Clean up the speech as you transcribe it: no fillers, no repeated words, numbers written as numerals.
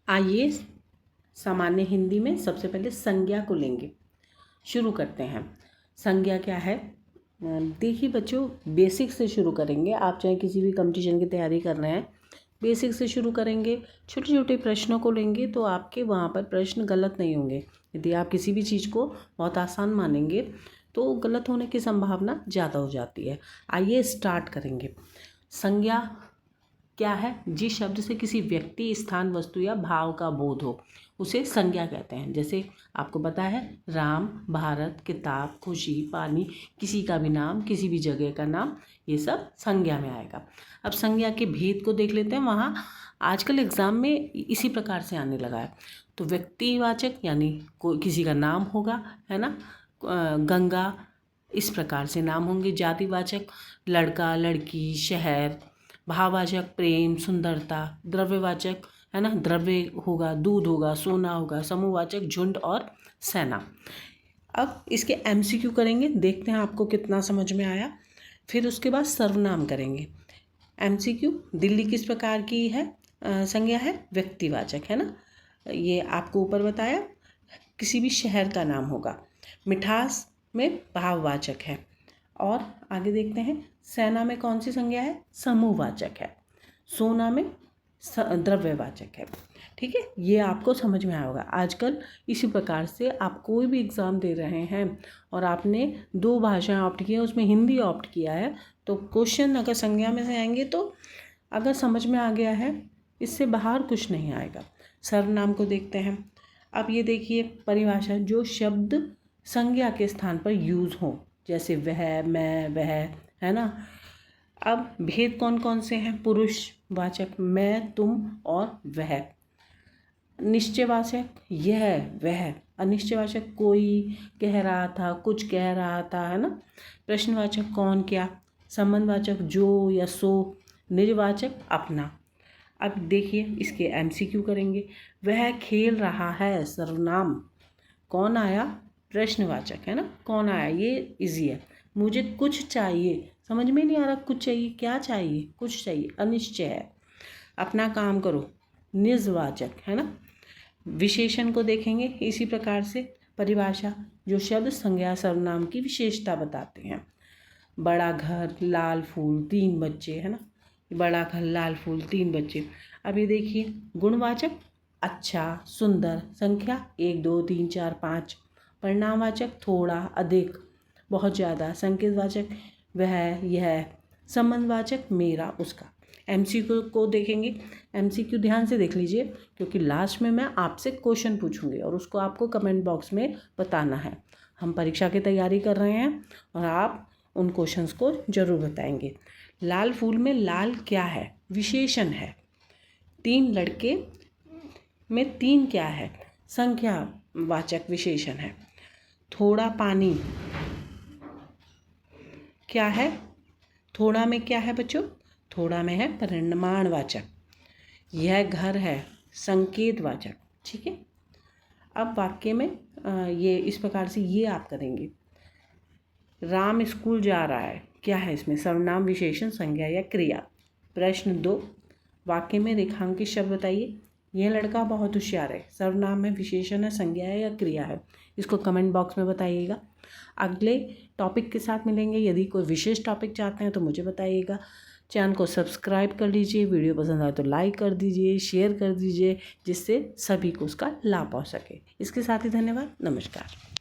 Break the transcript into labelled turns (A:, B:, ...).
A: आइए सामान्य हिंदी में सबसे पहले संज्ञा को लेंगे। शुरू करते हैं। संज्ञा क्या है? देखिए बच्चों, बेसिक से शुरू करेंगे। आप चाहे किसी भी कंपटीशन की तैयारी कर रहे हैं, बेसिक से शुरू करेंगे। छोटे छोटे प्रश्नों को लेंगे तो आपके वहाँ पर प्रश्न गलत नहीं होंगे। यदि आप किसी भी चीज़ को बहुत आसान मानेंगे तो गलत होने की संभावना ज़्यादा हो जाती है। आइए स्टार्ट करेंगे। संज्ञा क्या है? जिस शब्द से किसी व्यक्ति, स्थान, वस्तु या भाव का बोध हो उसे संज्ञा कहते हैं। जैसे आपको पता है, राम, भारत, किताब, खुशी, पानी, किसी का भी नाम, किसी भी जगह का नाम, ये सब संज्ञा में आएगा। अब संज्ञा के भेद को देख लेते हैं। वहाँ आजकल एग्ज़ाम में इसी प्रकार से आने लगा है। तो व्यक्तिवाचक यानी कोई किसी का नाम होगा, है ना, गंगा, इस प्रकार से नाम होंगे। जातिवाचक लड़का, लड़की, शहर। भाववाचक प्रेम, सुंदरता। द्रव्यवाचक, है ना, द्रव्य होगा, दूध होगा, सोना होगा। समूहवाचक झुंड और सेना। अब इसके एमसीक्यू करेंगे, देखते हैं आपको कितना समझ में आया। फिर उसके बाद सर्वनाम करेंगे। एमसीक्यू, दिल्ली किस प्रकार की है? संज्ञा है व्यक्तिवाचक, है ना, ये आपको ऊपर बताया। किसी भी शहर का नाम होगा। मिठास में भाववाचक है। और आगे देखते हैं, सेना में कौन सी संज्ञा है? समूहवाचक है। सोना में द्रव्यवाचक है। ठीक है, ये आपको समझ में आया होगा। आजकल इसी प्रकार से आप कोई भी एग्ज़ाम दे रहे हैं और आपने 2 भाषाएं ऑप्ट की है, उसमें हिंदी ऑप्ट किया है, तो क्वेश्चन अगर संज्ञा में से आएंगे तो अगर समझ में आ गया है, इससे बाहर कुछ नहीं आएगा। सर्वनाम को देखते हैं। अब ये देखिए परिभाषा, जो शब्द संज्ञा के स्थान पर यूज़ हो, जैसे वह, मैं, वह, है ना। अब भेद कौन कौन से हैं? पुरुषवाचक मैं, तुम और वह। निश्चयवाचक यह, वह। अनिश्चयवाचक कोई कह रहा था, कुछ कह रहा था, है ना। प्रश्नवाचक कौन, क्या। संबंधवाचक जो या सो। निजवाचक अपना। अब देखिए इसके एमसीक्यू करेंगे। वह खेल रहा है, सर्वनाम। कौन आया? प्रश्नवाचक, है ना, कौन आया, ये इजी है। मुझे कुछ चाहिए, समझ में नहीं आ रहा, कुछ चाहिए, क्या चाहिए? कुछ चाहिए, अनिश्चय है। अपना काम करो, निजवाचक, है ना। विशेषण को देखेंगे इसी प्रकार से। परिभाषा, जो शब्द संज्ञा सर्वनाम की विशेषता बताते हैं। बड़ा घर, लाल फूल, 3 बच्चे, है ना। बड़ा घर, लाल फूल, 3 बच्चे। अब ये देखिए गुणवाचक अच्छा, सुंदर। संख्या 1 2 3 4 5। परिणामवाचक थोड़ा, अधिक, बहुत ज़्यादा। संकेतवाचक वह, यह। संबंधवाचक मेरा, उसका। एमसीक्यू को देखेंगे। एमसीक्यू ध्यान से देख लीजिए, क्योंकि लास्ट में मैं आपसे क्वेश्चन पूछूंगी और उसको आपको कमेंट बॉक्स में बताना है। हम परीक्षा की तैयारी कर रहे हैं और आप उन क्वेश्चंस को जरूर बताएंगे। लाल फूल में लाल क्या है? विशेषण है। 3 लड़के में 3 क्या है? संख्यावाचक विशेषण है। थोड़ा पानी क्या है? थोड़ा में क्या है बच्चों? थोड़ा में है परिमाणवाचक। यह घर है, संकेतवाचक। ठीक है, अब वाक्य में ये इस प्रकार से ये आप करेंगे। राम स्कूल जा रहा है, क्या है इसमें? सर्वनाम, विशेषण, संज्ञा या क्रिया। प्रश्न 2, वाक्य में रेखांकित शब्द बताइए। यह लड़का बहुत होशियार है, सर्वनाम है, विशेषण है, संज्ञा है या क्रिया है? इसको कमेंट बॉक्स में बताइएगा। अगले टॉपिक के साथ मिलेंगे। यदि कोई विशेष टॉपिक चाहते हैं तो मुझे बताइएगा। चैनल को सब्सक्राइब कर लीजिए। वीडियो पसंद आए तो लाइक कर दीजिए, शेयर कर दीजिए, जिससे सभी को उसका लाभ पहुँच सके। इसके साथ ही धन्यवाद, नमस्कार।